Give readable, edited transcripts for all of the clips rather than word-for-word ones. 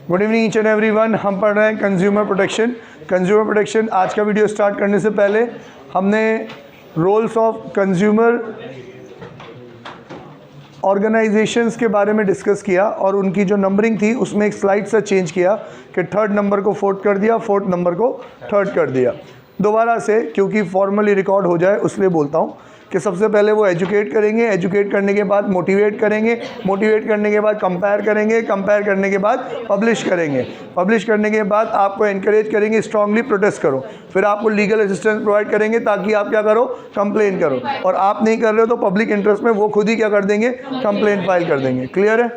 Good evening each and everyone. हम पढ़ रहे हैं कंज्यूमर प्रोटेक्शन। कंज्यूमर प्रोटेक्शन आज का वीडियो स्टार्ट करने से पहले हमने रोल्स ऑफ कंज्यूमर ऑर्गेनाइजेशंस के बारे में डिस्कस किया और उनकी जो नंबरिंग थी उसमें एक स्लाइड सा चेंज किया कि थर्ड नंबर को फोर्थ कर दिया, फोर्थ नंबर को थर्ड कर दिया। दोबारा से क्योंकि फॉर्मली रिकॉर्ड हो जाए उसलिए बोलता हूँ कि सबसे पहले वो एजुकेट करेंगे, एजुकेट करने के बाद मोटिवेट करेंगे, मोटिवेट करने के बाद कंपेयर करेंगे, कंपेयर करने के बाद पब्लिश करेंगे, पब्लिश करने के बाद आपको एनकरेज करेंगे स्ट्रांगली प्रोटेस्ट करो, फिर आपको लीगल असिस्टेंस प्रोवाइड करेंगे ताकि आप क्या करो, कंप्लेन करो, और आप नहीं कर रहे हो तो पब्लिक इंटरेस्ट में वो खुद ही क्या कर देंगे, कंप्लेन फाइल कर देंगे। क्लियर है?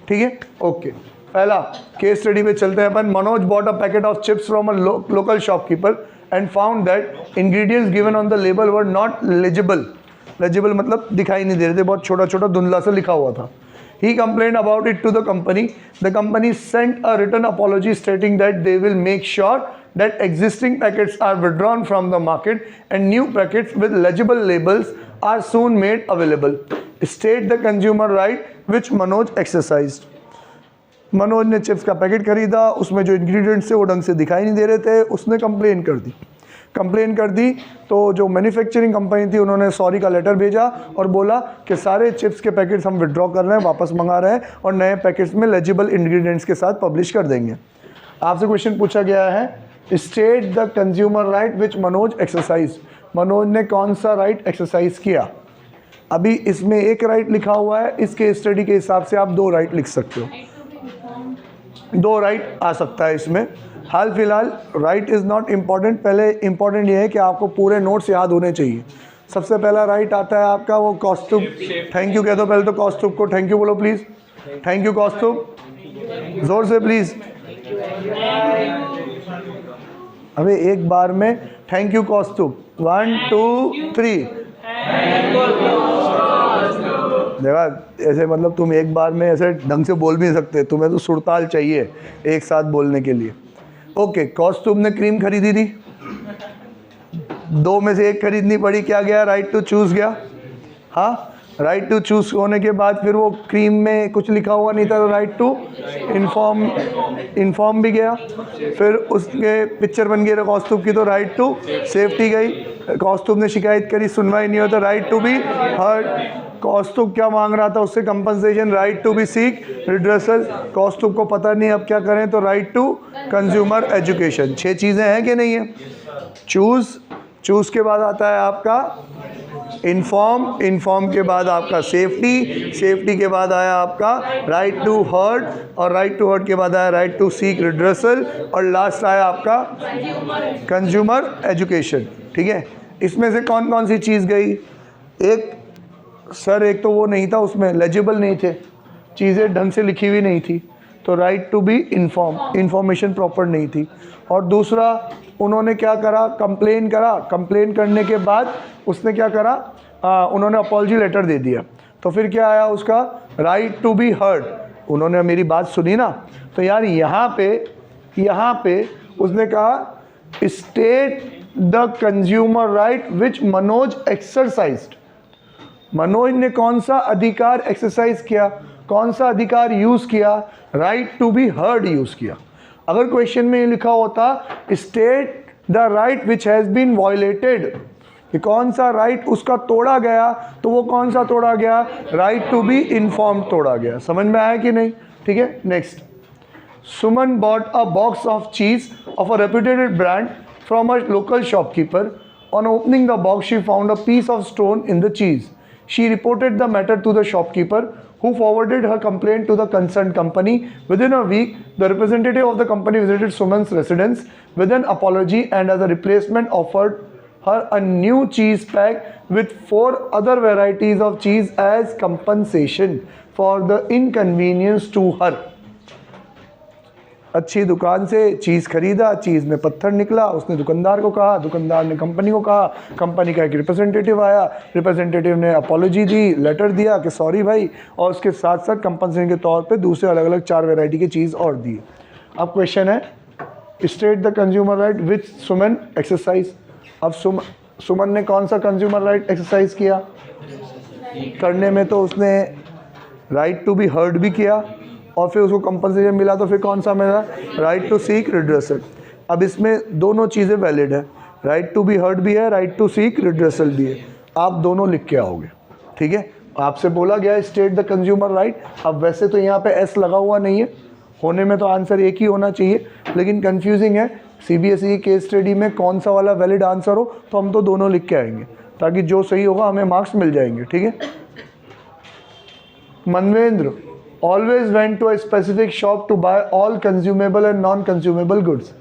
ठीक है, ओके। पहला केस स्टडी पे चलते हैं अपन। Manoj bought a packet of chips from a local shopkeeper and found that ingredients given on the label were not legible. Legible मतलब दिखाई नहीं दे रहे थे, बहुत छोटा छोटा धुंधला सा लिखा हुआ था। He complained about it to the company. The company sent a written apology stating that they will make sure that existing packets are withdrawn from the market and new packets with legible labels are soon made available. State the consumer right which Manoj exercised. Manoj ने chips का packet खरीदा, उसमें जो ingredients थे वो ढंग से दिखाई नहीं दे रहे थे, उसने कंप्लेन कर दी तो जो मैन्युफैक्चरिंग कंपनी थी उन्होंने सॉरी का लेटर भेजा और बोला कि सारे चिप्स के पैकेट्स हम विड्रॉ कर रहे हैं, वापस मंगा रहे हैं और नए पैकेट्स में लेजिबल इंग्रेडिएंट्स के साथ पब्लिश कर देंगे। आपसे क्वेश्चन पूछा गया है, state the consumer right which Manoj exercise. Manoj ने कौन सा राइट एक्सरसाइज किया? अभी इसमें एक राइट लिखा हुआ है, इसके स्टडी के हिसाब से आप दो राइट लिख सकते हो, दो राइट आ सकता है इसमें। हाल फिलहाल राइट इज़ नॉट इम्पॉर्टेंट, पहले इम्पॉर्टेंट ये है कि आपको पूरे नोट्स याद होने चाहिए। सबसे पहला राइट आता है आपका वो कौस्तुभ। थैंक यू कह दो पहले तो कौस्तुभ को, थैंक यू बोलो प्लीज़। थैंक यू कौस्तुभ, ज़ोर से प्लीज़। अबे एक बार में थैंक यू कौस्तुभ, 1 2 3। देखा, ऐसे मतलब तुम एक बार में ऐसे ढंग से बोल भी नहीं सकते, तुम्हें तो सुरताल चाहिए एक साथ बोलने के लिए। ओके, कौस्तुभ ने क्रीम खरीदी थी, दो में से एक खरीदनी पड़ी, क्या गया? राइट टू चूज़ गया। हाँ, राइट टू चूज़ होने के बाद फिर वो क्रीम में कुछ लिखा हुआ नहीं था तो राइट टू इन्फॉर्म भी गया। फिर उसके पिक्चर बन गई कौस्तुभ की तो राइट टू सेफ्टी गई। कौस्तुभ ने शिकायत करी, सुनवाई नहीं होता, right to be heard. Kaustubh क्या मांग रहा था उससे? Compensation, right to be seek redressal. Kaustubh को पता नहीं अब क्या करें तो राइट टू कंज्यूमर एजुकेशन। 6 चीज़ें हैं कि नहीं है? चूज़ के बाद आता है आपका इन्फॉर्म के बाद आपका सेफ्टी के बाद आया आपका राइट टू हर्ड, और राइट टू हर्ड के बाद आया राइट टू सीक रिड्रेसल, और लास्ट आया आपका कंज्यूमर एजुकेशन। ठीक है, इसमें से कौन कौन सी चीज़ गई? एक तो वो नहीं था, उसमें लेजिबल नहीं थे, चीज़ें ढंग से लिखी हुई नहीं थी, तो right to be information proper नहीं थी। और दूसरा उन्होंने क्या करा? कंप्लेन करने के बाद उसने क्या करा? उन्होंने अपॉलजी लेटर दे दिया, तो फिर क्या आया उसका? Right to be heard. उन्होंने मेरी बात सुनी ना, तो यार यहाँ पे उसने कहा state the consumer right which Manoj exercised. Manoj ने कौन सा अधिकार एक्सरसाइज किया, कौन सा अधिकार यूज़ किया? Right to be heard use किया। अगर क्वेश्चन में ये लिखा होता state the right which has been violated, कि कौन सा राइट उसका तोड़ा गया, तो वो कौन सा तोड़ा गया? राइट टू बी इन्फॉर्म तोड़ा गया। समझ में आया कि नहीं? ठीक है, next. Suman bought a box of cheese of a reputed brand from a local shopkeeper. On opening the box she found a piece of stone in the cheese. She reported the matter to the shopkeeper, who forwarded her complaint to the concerned company. Within a week, the representative of the company visited Suman's residence with an apology and as a replacement offered her a new cheese pack with 4 other varieties of cheese as compensation for the inconvenience to her. अच्छी दुकान से चीज़ खरीदा, चीज़ में पत्थर निकला, उसने दुकानदार को कहा, दुकानदार ने कंपनी को कहा, कंपनी का एक रिप्रेजेंटेटिव आया, रिप्रेजेंटेटिव ने अपॉलॉजी दी, लेटर दिया कि सॉरी भाई, और उसके साथ साथ कंपनसेशन के तौर पे दूसरे अलग अलग 4 वैरायटी की चीज़ और दी। अब क्वेश्चन है, state the consumer right which Suman exercise. अब सुमन ने कौन सा कंज्यूमर राइट एक्सरसाइज किया? करने में तो उसने राइट टू बी हर्ड भी किया और फिर उसको कंपनसेशन मिला तो फिर कौन सा मिला, राइट टू सीक रिड्रेसल। अब इसमें दोनों चीज़ें वैलिड है, राइट टू बी हर्ड भी है, राइट टू सीक रिड्रेसल भी है। आप दोनों लिख के आओगे, ठीक है। आपसे बोला गया स्टेट द कंज्यूमर राइट। अब वैसे तो यहाँ पे एस लगा हुआ नहीं है, होने में तो आंसर एक ही होना चाहिए, लेकिन कंफ्यूजिंग है सीबीएसई की केस स्टडी में कौन सा वाला वैलिड आंसर हो, तो हम तो दोनों लिख के आएंगे ताकि जो सही होगा हमें मार्क्स मिल जाएंगे, ठीक है। मनवेंद्र always went to a specific shop to buy all consumable and non-consumable goods.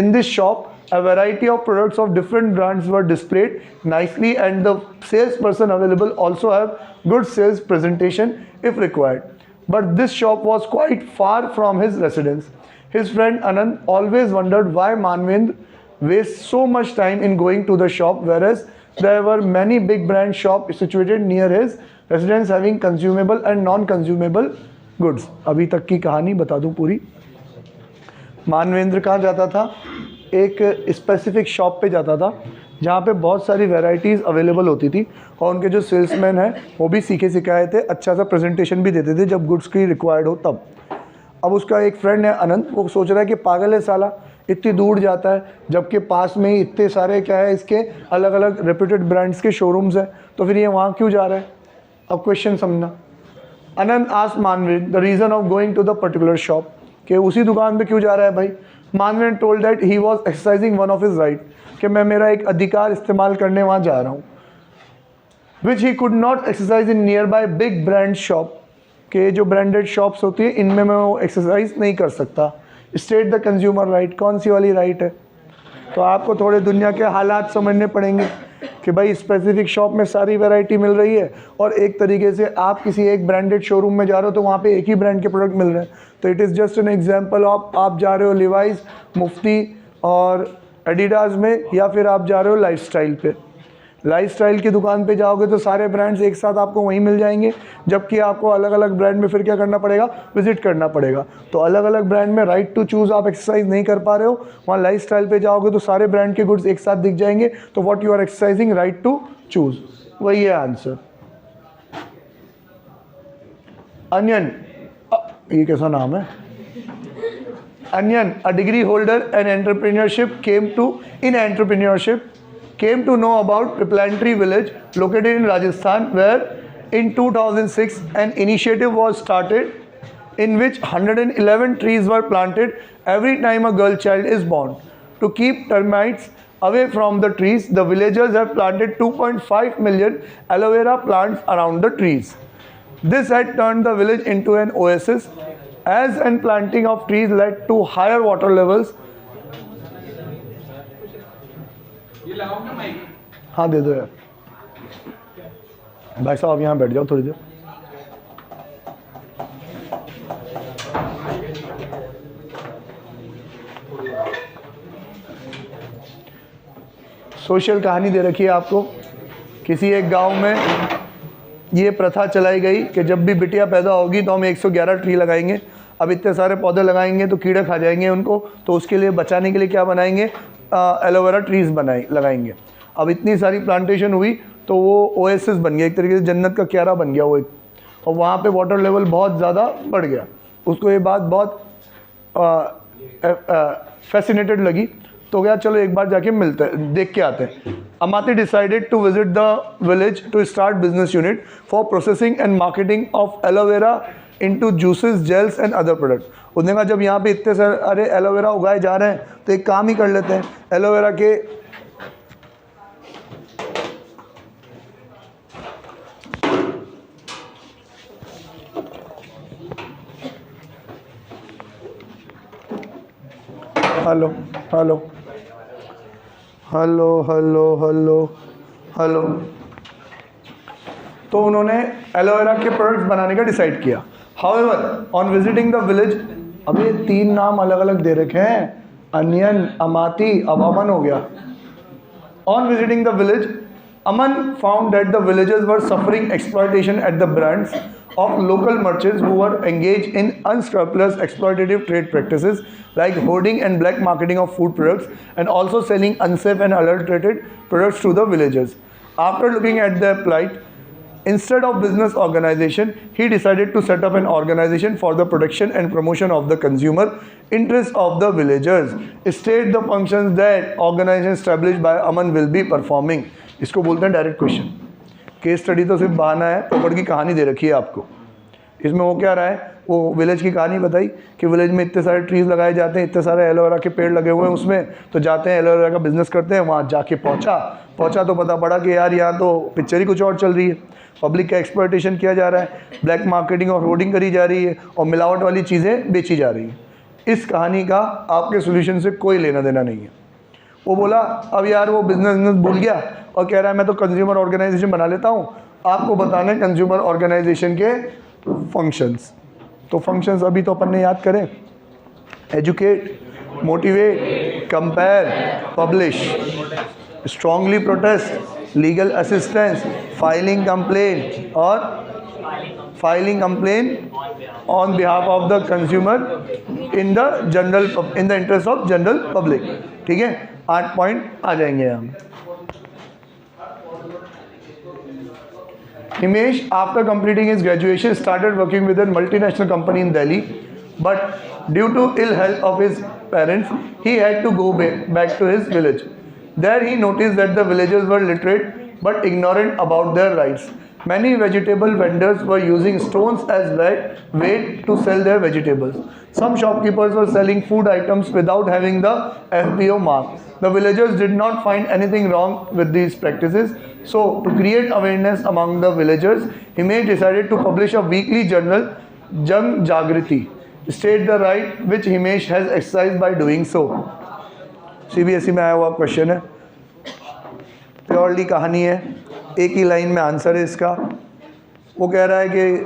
In this shop, a variety of products of different brands were displayed nicely, and the salesperson available also have good sales presentation if required. But this shop was quite far from his residence. His friend Anand always wondered why Manvendra wastes so much time in going to the shop, whereas there were many big brand shops situated near his residence having consumable and non-consumable goods. अभी तक की कहानी बता दूं पूरी। मानवेंद्र कहाँ जाता था, एक स्पेसिफिक शॉप पे जाता था जहाँ पे बहुत सारी वैरायटीज़ अवेलेबल होती थी, और उनके जो सेल्समैन हैं वो भी सीखे सिखाए थे, अच्छा सा प्रेजेंटेशन भी देते थे जब गुड्स की रिक्वायर्ड हो तब। अब उसका एक फ्रेंड है अनंत, वो सोच रहा है कि पागल है साला, इतनी दूर जाता है जबकि पास में ही इतने सारे क्या है इसके अलग अलग रेप्यूटेड ब्रांड्स के शोरूम्स हैं, तो फिर ये वहाँ क्यों जा रहा है। अब क्वेश्चन समझना। Anand asked Manvendra the reason of going to the particular shop, कि उसी दुकान पे क्यों जा रहा है भाई। Manvendra told that he was exercising one of his right, कि मैं मेरा एक अधिकार इस्तेमाल करने वहाँ जा रहा हूँ, which he could not exercise in nearby big brand shop, कि जो ब्रांडेड शॉप्स होती है इनमें मैं वो एक्सरसाइज नहीं कर सकता। स्टेट द कंज्यूमर राइट, कौन सी वाली राइट है। तो आपको थोड़े दुनिया के हालात समझने पड़ेंगे कि भाई स्पेसिफिक शॉप में सारी वैरायटी मिल रही है, और एक तरीके से आप किसी एक ब्रांडेड शोरूम में जा रहे हो तो वहाँ पे एक ही ब्रांड के प्रोडक्ट मिल रहे हैं। तो it is just an example of आप जा रहे हो लिवाइस, मुफ्ती और एडिडास में, या फिर आप जा रहे हो लाइफस्टाइल पे। लाइफस्टाइल की दुकान पे जाओगे तो सारे ब्रांड्स एक साथ आपको वहीं मिल जाएंगे, जबकि आपको अलग अलग ब्रांड में फिर क्या करना पड़ेगा, विजिट करना पड़ेगा। तो अलग अलग ब्रांड में राइट टू चूज़ आप एक्सरसाइज नहीं कर पा रहे हो, वहाँ लाइफस्टाइल पे जाओगे तो सारे ब्रांड के गुड्स एक साथ दिख जाएंगे, तो what you are exercising right to choose, वही है आंसर। अनियन, ये कैसा नाम है, Anian, a degree holder and entrepreneurship came to know about Replantry village located in Rajasthan, where in 2006 an initiative was started in which 111 trees were planted every time a girl child is born. To keep termites away from the trees, the villagers have planted 2.5 million aloe vera plants around the trees. This had turned the village into an oasis, as and planting of trees led to higher water levels. हाँ दे दो यार भाई साहब, यहाँ बैठ जाओ थोड़ी देर। Social कहानी दे रखी है आपको। किसी एक गांव में ये प्रथा चलाई गई कि जब भी बिटिया पैदा होगी तो हम 111 ट्री लगाएंगे। अब इतने सारे पौधे लगाएंगे तो कीड़े खा जाएंगे उनको, तो उसके लिए बचाने के लिए क्या बनाएंगे, एलोवेरा ट्रीज़ लगाएंगे। अब इतनी सारी प्लांटेशन हुई तो वो ओएसिस बन गया, एक तरीके से जन्नत का क्यारा बन गया वो एक, और वहाँ पे वाटर लेवल बहुत ज़्यादा बढ़ गया। उसको ये बात बहुत फैसिनेटेड लगी, तो क्या चलो एक बार जाके मिलते हैं, देख के आते हैं। अमाती decided to visit the village to start business unit for processing and marketing of aloe vera into juices, gels and other product. उसने कहा जब यहाँ पे इतने सारे एलोवेरा उगाए जा रहे हैं तो एक काम ही कर लेते हैं, एलोवेरा के hello hello hello hello hello hello तो उन्होंने एलोवेरा के प्रोडक्ट्स बनाने का डिसाइड किया। However on visiting the village, अब ये 3 नाम अलग अलग दे रखे हैं, अनियन, अमाती, अब अमन हो गया। On visiting the village, Aman found that the villagers were suffering exploitation at the brands of local merchants who were engaged in unscrupulous exploitative trade practices like hoarding and black marketing of food products, and also selling unsafe and adulterated products to the villagers. After looking at their plight, Instead of business organization, he decided to set up an organization for the protection and promotion of the consumer interests of the villagers. State the functions that organization established by Aman will be performing. इसको बोलते हैं direct question. Case study तो सिर्फ बहाना है, पोपट की कहानी दे रखी है आपको. इसमें वो क्या रहा है, वो विलेज की कहानी बताई कि विलेज में इतने सारे ट्रीज़ लगाए जाते हैं, इतने सारे एलोवेरा के पेड़ लगे हुए हैं उसमें, तो जाते हैं एलोवेरा का बिज़नेस करते हैं. वहाँ जाके पहुँचा तो पता पड़ा कि यार यहाँ तो पिक्चर ही कुछ और चल रही है, पब्लिक का एक्सप्लॉयटेशन किया जा रहा है, ब्लैक मार्केटिंग और होर्डिंग करी जा रही है और मिलावट वाली चीज़ें बेची जा रही हैं. इस कहानी का आपके सोल्यूशन से कोई लेना देना नहीं है. वो बोला अब यार वो बिजनेस भूल गया और कह रहा है मैं तो कंज्यूमर ऑर्गेनाइजेशन बना लेता हूँ. आपको बताना है कंज्यूमर ऑर्गेनाइजेशन के फंक्शंस. तो फंक्शंस अभी तो अपन ने याद करें, educate, motivate, compare, publish, strongly protest, legal assistance, filing complain और filing complain on behalf of the consumer in the interest of general public. ठीक है, 8 पॉइंट आ जाएंगे हम. Himesh, after completing his graduation, started working with a multinational company in Delhi, but due to ill health of his parents, he had to go back to his village. There he noticed that the villagers were literate but ignorant about their rights. Many vegetable vendors were using stones as weight to sell their vegetables. Some shopkeepers were selling food items without having the FBO mark. The villagers did not find anything wrong with these practices. So, to create awareness among the villagers, Himesh decided to publish a weekly journal, Jan Jagriti. State the right which Himesh has exercised by doing so. CBSE में आया हुआ question है, purely कहानी है, एक ही line में answer है इसका. वो कह रहा है कि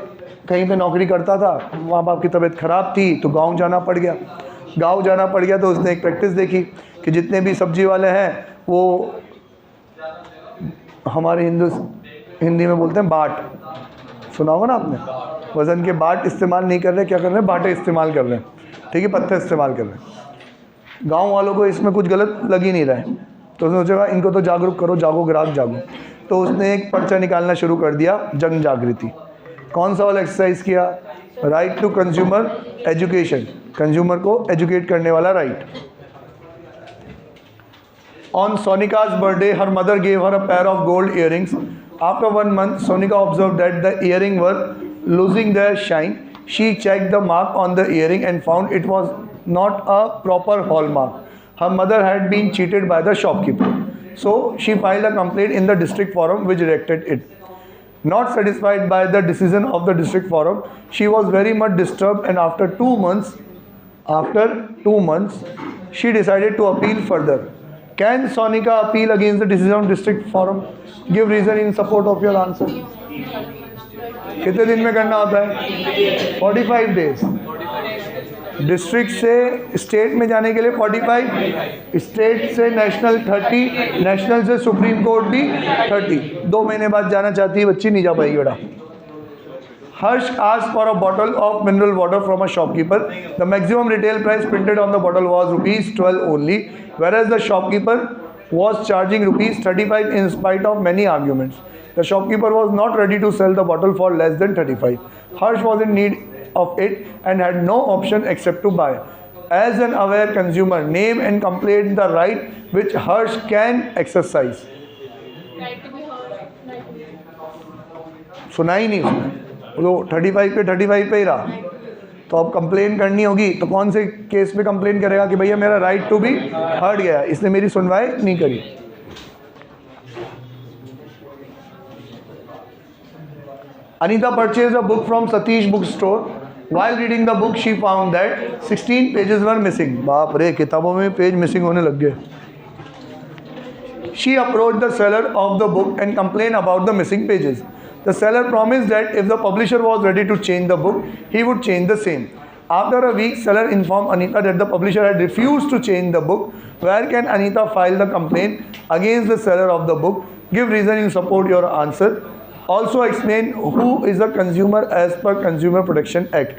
कहीं पे नौकरी करता था, माँ बाप की तबीयत ख़राब थी तो गांव जाना पड़ गया. तो उसने एक प्रैक्टिस देखी कि जितने भी सब्जी वाले हैं वो हमारे हिंदी में बोलते हैं बाट, सुना होगा ना आपने. वज़न के बाट इस्तेमाल नहीं कर रहे, क्या कर रहे हैं, बाटे इस्तेमाल कर रहे हैं. ठीक है, पत्थर इस्तेमाल कर रहे हैं. गांव वालों को इसमें कुछ गलत लग ही नहीं रहा है, तो उसने सोचा इनको तो जागरूक करो, जागो ग्राहक जागो. तो उसने एक पर्चा निकालना शुरू कर दिया, जन जागृति. कौन सा वाला एक्सरसाइज किया, right to consumer education, consumer को एजुकेट करने वाला right. On Sonika's birthday, her mother gave her a pair of gold earrings. After 1 month, Sonika observed that the earrings were losing their shine. She checked the mark on the earring and found it was not a proper hallmark. Her mother had been cheated by the shopkeeper. So she filed a complaint in the district forum which rejected it. Not satisfied by the decision of the district forum, she was very much disturbed, and after 2 months, she decided to appeal further. Can Sonika appeal against the decision of district forum? Give reason in support of your answer. कितने दिन में करना होता है? 45 days. District से state में जाने के लिए 45, स्टेट से नेशनल 30, नेशनल से सुप्रीम कोर्ट भी 30. 2 महीने बाद जाना चाहती है बच्ची, नहीं जा पाएगी बेटा. Harsh asked for a bottle of mineral water from a shopkeeper. The maximum retail price printed on the bottle was ₹12 only, whereas the shopkeeper was charging ₹35 in spite of many arguments. The shopkeeper was not ready to sell the bottle for less than 35. Harsh was in need of it and had no option except to buy. As an aware consumer, name and complain the right which Harsh can exercise. सुना ही नहीं उसने, तो 35 पे ही रहा. तो अब complain करनी होगी तो कौन से केस पे कंप्लेन करेगा कि भैया मेरा राइट टू बी हर्ट गया, इसने मेरी सुनवाई नहीं करी. Anita purchased a book from Satish bookstore. While reading the book, she found that 16 pages were missing. बाप रे, किताबों में पेज मिसिंग होने लग गए. She approached the seller of the book and complained about the missing pages. The seller promised that if the publisher was ready to change the book, he would change the same. After a week, seller informed Anita that the publisher had refused to change the book. Where can Anita file the complaint against the seller of the book? Give reason in support your answer. Also explain who is a consumer as per Consumer Protection Act.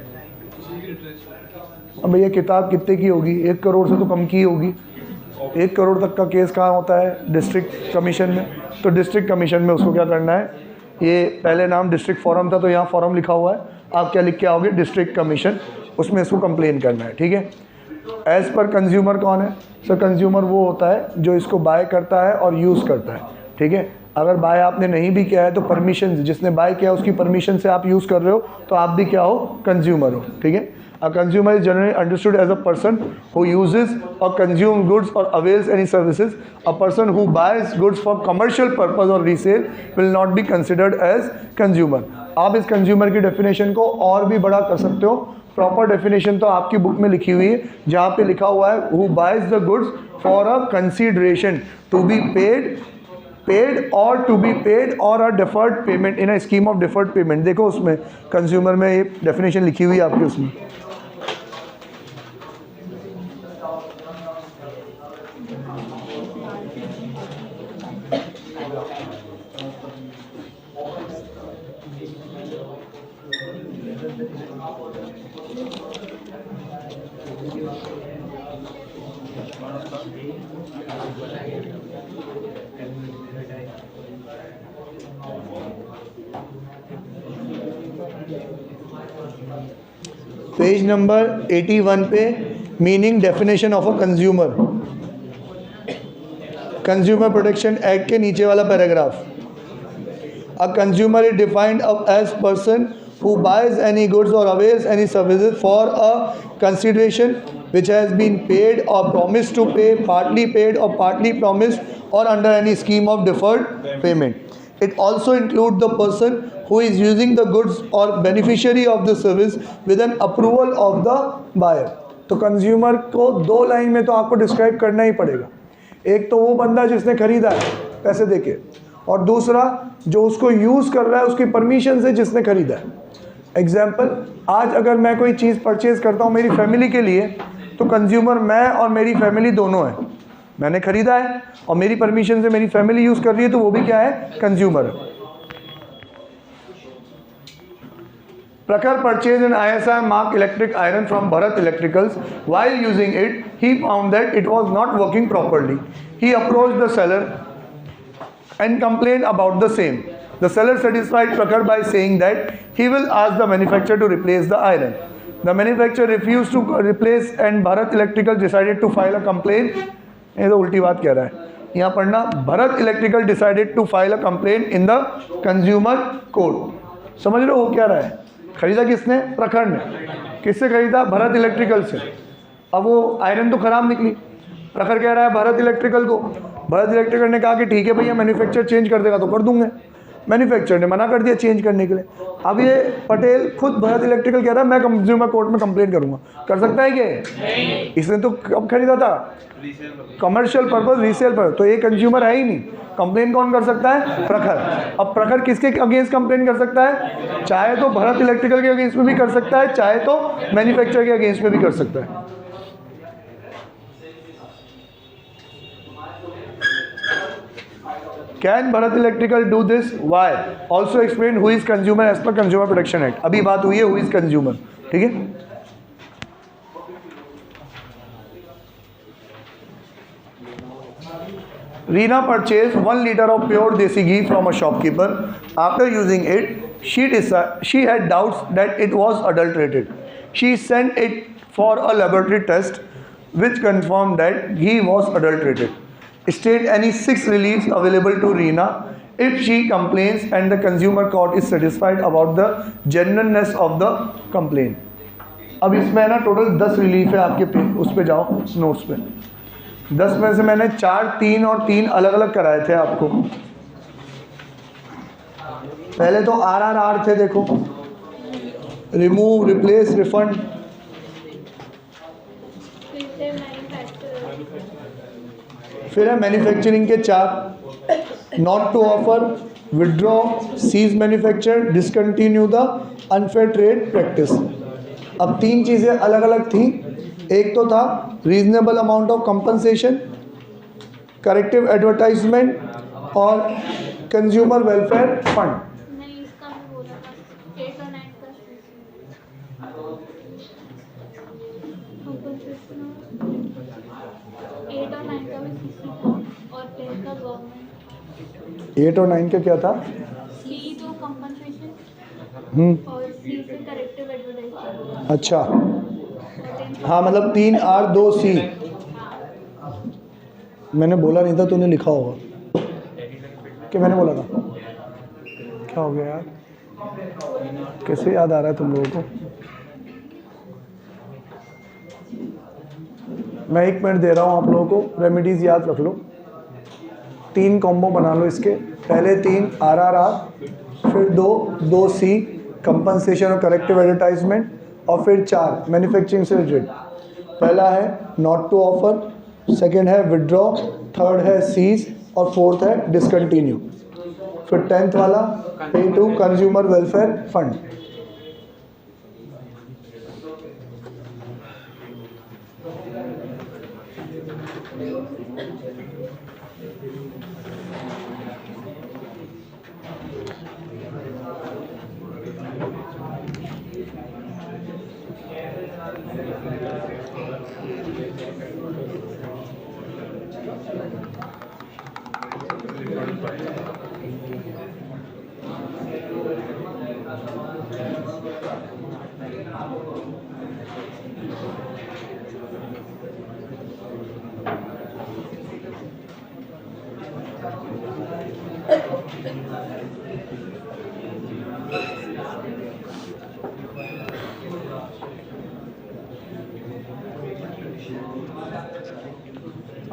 अब भैया किताब कितने की होगी? 1 करोड़ से तो कम की होगी. 1 करोड़ तक का केस कहाँ होता है? डिस्ट्रिक्ट कमीशन में. तो डिस्ट्रिक्ट कमीशन में उसको क्या करना है? ये पहले नाम डिस्ट्रिक्ट फोरम था तो यहाँ फोरम लिखा हुआ है, आप क्या लिख के आओगे, डिस्ट्रिक्ट कमीशन, उसमें इसको कंप्लेन करना है, ठीक है। एज़ पर कंज्यूमर कौन है? सर कंज्यूमर वो होता है जो इसको बाय करता है और यूज़ करता है, ठीक है। अगर बाय आपने नहीं भी किया है तो परमिशन, जिसने बाय किया उसकी परमिशन से आप यूज़ कर रहे हो तो आप भी क्या हो, कंज्यूमर हो, ठीक है। A consumer is generally understood as a person who uses or consume goods or avails any services. A person who buys goods for commercial purpose or resale will not be considered as consumer. आप इस consumer की definition को और भी बड़ा कर सकते हो। प्रॉपर डेफिनेशन तो आपकी बुक में लिखी हुई है, जहाँ पे लिखा हुआ है who buys the goods for a consideration to be paid or to be paid or a deferred payment in a scheme of deferred payment. देखो उसमें कंज्यूमर में ये डेफिनेशन लिखी हुई है आपकी उसमें। पेज नंबर 81 पे meaning definition of a consumer, consumer protection act के नीचे वाला paragraph. A consumer is defined as person who buys any goods or avails any services for a consideration which has been paid or promised to pay, paid or partly promised, or under any scheme of deferred payment. It also includes the person who is using the goods or beneficiary of the service with an approval of the buyer. तो consumer को दो line में तो आपको describe करना ही पड़ेगा। एक तो वो बंदा जिसने खरीदा है पैसे देके, और दूसरा जो उसको यूज़ कर रहा है उसकी परमिशन से जिसने खरीदा है। एग्जाम्पल, आज अगर मैं कोई चीज़ परचेज़ करता हूँ मेरी फैमिली के लिए, तो कंज्यूमर मैं और मेरी फैमिली दोनों हैं। मैंने ख़रीदा है और मेरी परमिशन से मेरी फैमिली यूज़ कर रही है, तो वो भी क्या है, कंज्यूमर है। प्रखर purchase an ISI mark electric iron from Bharat Electricals. While using it, he found that it was not working properly. He approached the seller and complained about the same. The seller satisfied Prakhar by saying that he will ask the manufacturer to replace the iron. The manufacturer refused to replace and Bharat Electrical decided to file a complaint. ये तो उल्टी बात कह रहा है, यहाँ पढ़ना, Bharat Electrical decided to file a complaint in the consumer court। समझ रहे हो वो क्या रहा है? खरीदा किसने? प्रखर ने। किससे खरीदा? भारत इलेक्ट्रिकल से। अब वो आयरन तो ख़राब निकली, प्रखर कह रहा है भारत इलेक्ट्रिकल को। भारत इलेक्ट्रिकल ने कहा कि ठीक है भैया, मैन्युफैक्चर चेंज कर देगा तो कर दूंगे। मैन्युफैक्चर ने मना कर दिया चेंज करने के लिए। अब ये पटेल खुद भारत इलेक्ट्रिकल कह रहा है मैं कंज्यूमर कोर्ट में कंप्लेंट करूंगा। कर सकता है क्या? इसने तो कब खरीदा था? कमर्शियल पर्पज, रीसेल पर। तो ये कंज्यूमर है ही नहीं। कंप्लेन कौन कर सकता है? प्रखर। अब प्रखर किसके अगेंस्ट कंप्लेन कर सकता है? चाहे तो भारत इलेक्ट्रिकल के अगेंस्ट में भी कर सकता है, चाहे तो मैन्युफैक्चरर के अगेंस्ट में भी कर सकता है। Can Bharat electrical do this? Why? Also explain who is consumer as per consumer protection act. अभी बात हुई है हु इज कंज्यूमर, ठीक है। Reena purchased 1 liter of pure desi ghee from a shopkeeper. After using it, she had doubts that it was adulterated. She sent it for a laboratory test, which confirmed that ghee was adulterated. State any 6 reliefs available to Reena if she complains and the consumer court is satisfied about the genuineness of the complaint. अब इसमें है ना total 10 relief है आपके उस पे जाओ notes पे। 10 में से मैंने 4, 3 और 3 अलग अलग कराए थे आपको। पहले तो RRR थे, देखो, रिमूव, रिप्लेस, रिफंड। फिर है मैन्युफैक्चरिंग के 4, not to offer, withdraw, cease manufacture, discontinue the unfair trade practice. अब 3 चीज़ें अलग अलग थी। एक तो था reasonable amount of compensation, corrective advertisement और कंज्यूमर वेलफेयर फंड। नहीं, इसका भी बोला था 8 और 9 का कंपनसेशन, 8 और 9 का भी सीसी था और 10 का गवर्नमेंट। 8 और 9 का क्या था? सी जो और सी से करेक्टिव एडवर्टाइजमेंट। अच्छा, हाँ मतलब 3 R 2 C। मैंने बोला नहीं था, तूने लिखा होगा कि मैंने बोला था? क्या हो गया यार, कैसे याद आ रहा है तुम लोगों को? मैं 1 मिनट दे रहा हूँ आप लोगों को, रेमेडीज़ याद रख लो। 3 कॉम्बो बना लो इसके, पहले 3 RRR, फिर 2 C कंपनसेशन और करेक्टिव एडवर्टाइजमेंट, और फिर 4 मैन्युफैक्चरिंग से रिलेटेड। पहला है नॉट टू ऑफर, सेकंड है विड्रॉ, थर्ड है सीज, और फोर्थ है डिसकंटिन्यू। फिर 10th वाला pay to consumer welfare fund.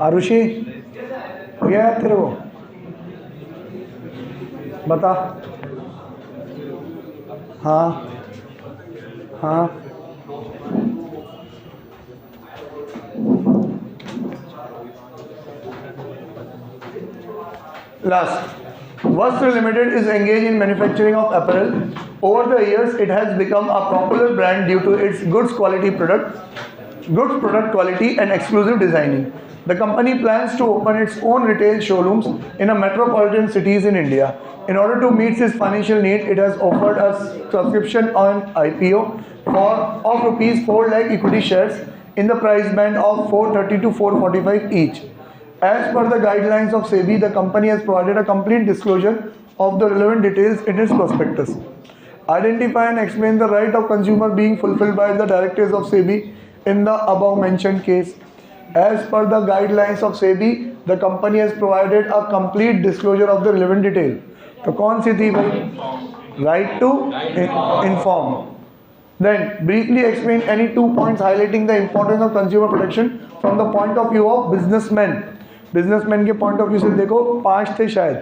Arushi, हो गया याद तेरे को? बता। हाँ हाँ, last. Vastr Limited is engaged in manufacturing of apparel. Over the years, it has become a popular brand due to its good product quality and exclusive designing. The company plans to open its own retail showrooms in a metropolitan cities in India. In order to meet its financial need, it has offered a subscription on IPO of rupees 4 lakh equity shares in the price band of 430 to 445 each. As per the guidelines of SEBI, the company has provided a complete disclosure of the relevant details in its prospectus. Identify and explain the right of consumer being fulfilled by the directives of SEBI in the above mentioned case. As per the guidelines of SEBI, the company has provided a complete disclosure of the relevant detail. तो कौन सी थी भाई? Right to inform. Then briefly explain any 2 points highlighting the importance of consumer protection from the point of view of businessmen. Businessman के point of view से देखो, 5 थे शायद,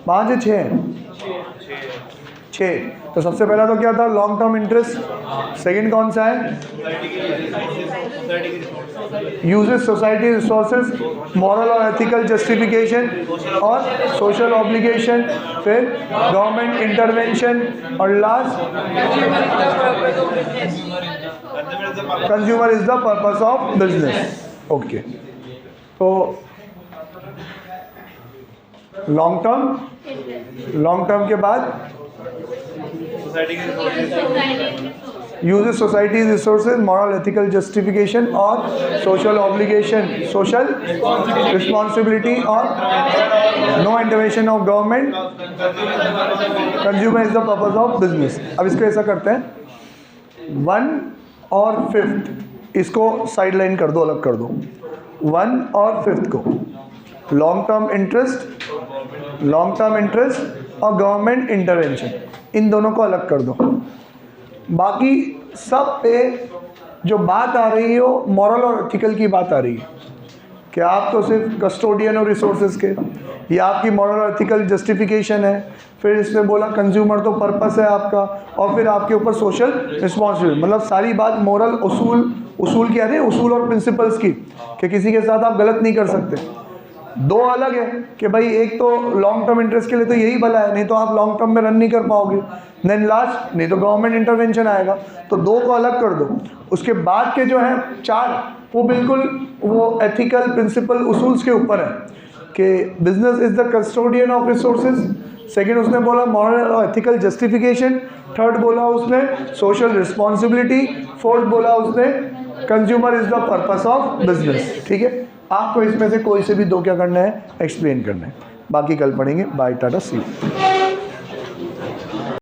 5 या 6। तो सबसे पहला तो क्या था? Long term interest. सेकंड कौन सा है? यूजेस सोसाइटी रिसोर्सेज, मॉरल और एथिकल जस्टिफिकेशन और सोशल ऑब्लिगेशन। फिर गवर्नमेंट इंटरवेंशन, और last consumer is the purpose of business. Okay, तो लॉन्ग टर्म के बाद uses society resources, moral ethical justification और सोशल ऑब्लिगेशन, सोशल रिस्पॉन्सिबिलिटी और no intervention of government, consumer is the purpose of business. अब इसको ऐसा करते हैं, 1 और 5th इसको साइड लाइन कर दो, अलग कर दो। 1 और 5th को, लॉन्ग टर्म इंटरेस्ट और गवर्नमेंट इंटरवेंशन, इन दोनों को अलग कर दो। बाकी सब पे जो बात आ रही है वो मॉरल और एथिकल की बात आ रही है कि आप तो सिर्फ कस्टोडियन और रिसोर्सेज के, ये आपकी मॉरल और एथिकल जस्टिफिकेशन है। फिर इसमें बोला कंज्यूमर तो पर्पस है आपका, और फिर आपके ऊपर सोशल रिस्पॉन्सिबिलिटी, मतलब सारी बात मॉरल उसूल क्या है, उसूल और प्रिंसिपल्स की, कि किसी के साथ आप गलत नहीं कर सकते। 2 अलग है कि भाई एक तो लॉन्ग टर्म इंटरेस्ट के लिए तो यही भला है, नहीं तो आप लॉन्ग टर्म में रन नहीं कर पाओगे। देन लास्ट, नहीं तो गवर्नमेंट इंटरवेंशन आएगा। तो 2 को अलग कर दो। उसके बाद के जो हैं 4, वो बिल्कुल वो एथिकल प्रिंसिपल उसूल्स के ऊपर है कि business is the custodian of resources. Second उसने बोला मॉरल और एथिकल जस्टिफिकेशन। थर्ड बोला उसने सोशल रिस्पॉन्सिबिलिटी। फोर्थ बोला उसने consumer is the purpose of business. ठीक है, आपको इसमें से कोई से भी 2 क्या करना है, एक्सप्लेन करना है। बाकी कल पढ़ेंगे। Bye, tata, see you.